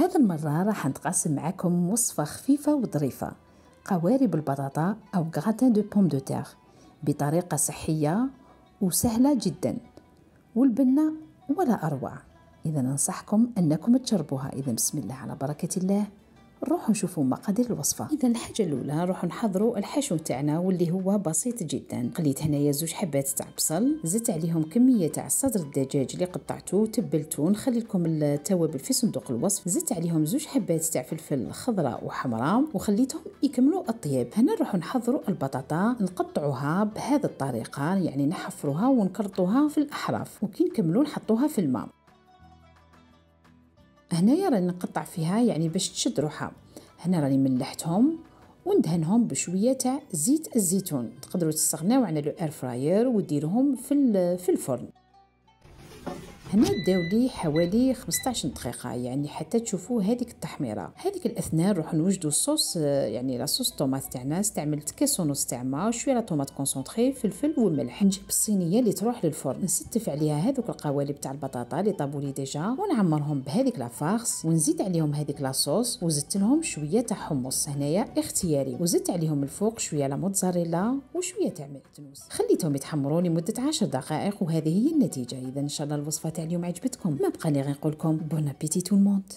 هذا المرة راح نتقاسم معكم وصفة خفيفة وظريفة، قوارب البطاطا أو غراتان دو بوم دو تير بطريقة صحية وسهلة جدا، والبنة ولا أروع. إذا ننصحكم أنكم تجربوها. إذا بسم الله على بركة الله نروحوا نشوفوا مقادير الوصفة. إذا الحاجة الأولى نروحوا نحضروا الحشو تاعنا واللي هو بسيط جدا. قليت هنايا 2 حبات تاع بصل، زدت عليهم كمية تاع صدر الدجاج اللي قطعته تبلته، نخلي لكم التوابل في صندوق الوصف. زدت عليهم 2 حبات تاع فلفل خضراء وحمراء وخليتهم يكملوا الطياب. هنا نروحوا نحضروا البطاطا، نقطعوها بهذه الطريقة، يعني نحفروها ونكرطوها في الأحراف، وكي نكملوا نحطوها في الماء. هنايا راني نقطع فيها يعني باش تشد روحها. هنا راني ملحتهم وندهنهم بشويه تاع زيت الزيتون. تقدروا تستغناو عن الاير فراير وديروهم في الفرن. هنا داو لي حوالي 15 دقيقه، يعني حتى تشوفوا هذيك التحميره. هذيك الاثناء نروح نوجدوا الصوص، يعني لا صوص طوماط تاعنا. استعملت كيس ونص تاع ماء، شويه لا طوماط كونسونطري، فلفل وملح. نجيب الصينيه اللي تروح للفرن، نستف عليها هذوك القوالب تاع البطاطا اللي طابوا لي ديجا، ونعمرهم بهذيك لا فارس، ونزيد عليهم هذيك لا صوص، وزدت لهم شويه تاع حمص هنايا اختياري، وزدت عليهم الفوق شويه لا موتزاريلا وشويه تاع معدنوس. خليتهم يتحمروا لمده 10 دقائق، وهذه هي النتيجه. اذا ان شاء الله الوصفه تاع اليوم عجبتكم. ما بقى لي غير نقول لكم بون ابيتي تو الموند.